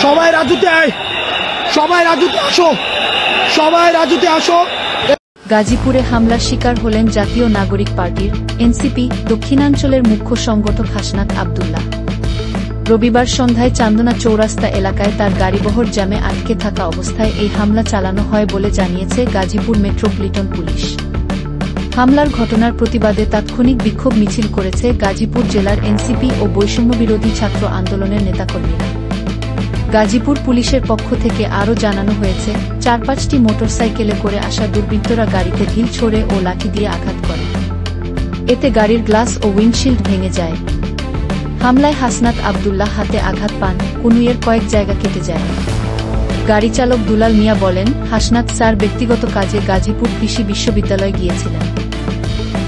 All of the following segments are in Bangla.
সবাই রাজুতে আয়, সবাই রাজুতে আসো, সবাই রাজুতে আসো। গাজীপুরে হামলার শিকার হলেন জাতীয় নাগরিক পার্টির এনসিপি দক্ষিণাঞ্চলের মুখ্য সংগঠক হাসনাত আব্দুল্লাহ। রবিবার সন্ধ্যায় চান্দনা চৌরাস্তা এলাকায় তার গাড়িবহর জ্যামে আটকে থাকা অবস্থায় এই হামলা চালানো হয় বলে জানিয়েছে গাজীপুর মেট্রোপলিটন পুলিশ। হামলার ঘটনার প্রতিবাদে তাৎক্ষণিক বিক্ষোভ মিছিল করেছে গাজীপুর জেলার এনসিপি ও বৈষম্যবিরোধী ছাত্র আন্দোলনের নেতাকর্মীরা। গাজীপুর পুলিশের পক্ষ থেকে আরও জানানো হয়েছে, ৪-৫টি মোটরসাইকেলে করে আসা দুর্বৃত্তরা গাড়িতে ঢিল ছোড়ে ও লাঠি দিয়ে আঘাত করে। এতে গাড়ির গ্লাস ও উইন্ডশিল্ড ভেঙে যায়। হামলায় হাসনাত আব্দুল্লাহ হাতে আঘাত পান, কনুইয়ের কয়েক জায়গা কেটে যায়। গাড়ি চালক দুলাল মিয়া বলেন, হাসনাত স্যার ব্যক্তিগত কাজে গাজীপুর কৃষি বিশ্ববিদ্যালয়ে গিয়েছিলেন।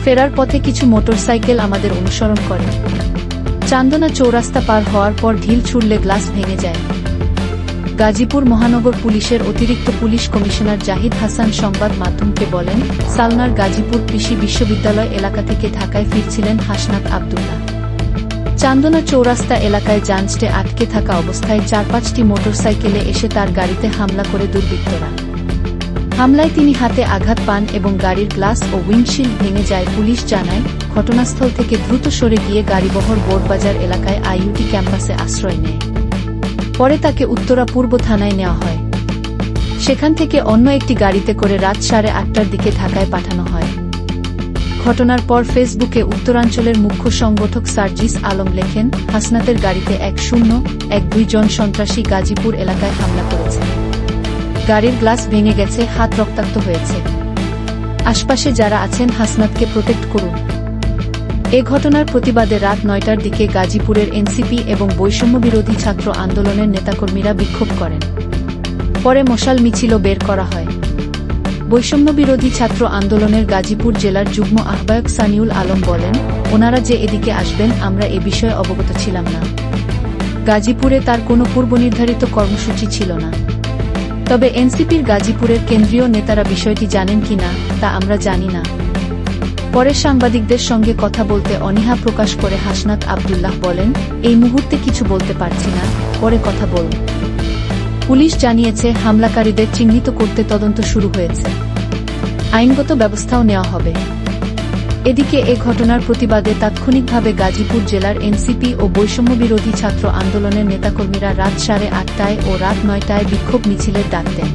ফেরার পথে কিছু মোটরসাইকেল আমাদের অনুসরণ করে। চান্দনা চৌরাস্তা পার হওয়ার পর ঢিল ছুড়লে গ্লাস ভেঙে যায়। গাজীপুর মহানগর পুলিশের অতিরিক্ত পুলিশ কমিশনার জাহিদ হাসান সংবাদ মাধ্যমকে বলেন, সালনার গাজীপুর কৃষি বিশ্ববিদ্যালয় এলাকা থেকে ঢাকায় ফিরছিলেন হাসনাত আব্দুল্লাহ। চান্দনা চৌরাস্তা এলাকায় যানজটে আটকে থাকা অবস্থায় ৪-৫টি মোটরসাইকেলে এসে তার গাড়িতে হামলা করে দুর্বৃত্তরা। হামলায় তিনি হাতে আঘাত পান এবং গাড়ির গ্লাস ও উইন্ডশিল্ড ভেঙে যায়। পুলিশ জানায়, ঘটনাস্থল থেকে দ্রুত সরে গিয়ে গাড়িবহর বোর্ডবাজার এলাকায় আইইউটি ক্যাম্পাসে আশ্রয় নেয়। পরে তাকে উত্তরা পূর্ব থানায় নেওয়া হয়। সেখান থেকে অন্য একটি গাড়িতে করে রাত 8:30টার দিকে ঢাকায় পাঠানো হয়। ঘটনার পর ফেসবুকে উত্তরাঞ্চলের মুখ্য সংগঠক সার্জিস আলম লেখেন, হাসনাতের গাড়িতে 1012 জন সন্ত্রাসী গাজীপুর এলাকায় হামলা করেছে। গাড়ির গ্লাস ভেঙে গেছে, হাত রক্তাক্ত হয়েছে। আশপাশে যারা আছেন হাসনাতকে প্রোটেক্ট করুন। এ ঘটনার প্রতিবাদে রাত 9টার দিকে গাজীপুরের এনসিপি এবং বৈষম্যবিরোধী ছাত্র আন্দোলনের নেতাকর্মীরা বিক্ষোভ করেন। পরে মশাল মিছিলও বের করা হয়। বৈষম্যবিরোধী ছাত্র আন্দোলনের গাজীপুর জেলার যুগ্ম আহ্বায়ক সানিউল আলম বলেন, ওনারা যে এদিকে আসবেন আমরা এ বিষয়ে অবগত ছিলাম না। গাজীপুরে তার কোনো পূর্বনির্ধারিত কর্মসূচি ছিল না। তবে এনসিপির গাজীপুরের কেন্দ্রীয় নেতারা বিষয়টি জানেন কিনা তা আমরা জানি না। পরে সাংবাদিকদের সঙ্গে কথা বলতে অনীহা প্রকাশ করে হাসনাত আব্দুল্লাহ বলেন, এই মুহূর্তে কিছু বলতে পারছি না, পরে কথা বলব। পুলিশ জানিয়েছে, হামলাকারীদের চিহ্নিত করতে তদন্ত শুরু হয়েছে। আইনগত ব্যবস্থাও নেওয়া হবে। এদিকে এ ঘটনার প্রতিবাদে তাৎক্ষণিকভাবে গাজীপুর জেলার এনসিপি ও বৈষম্যবিরোধী ছাত্র আন্দোলনের নেতাকর্মীরা রাত 8:30টায় ও রাত 9টায় বিক্ষোভ মিছিলের ডাক দেন।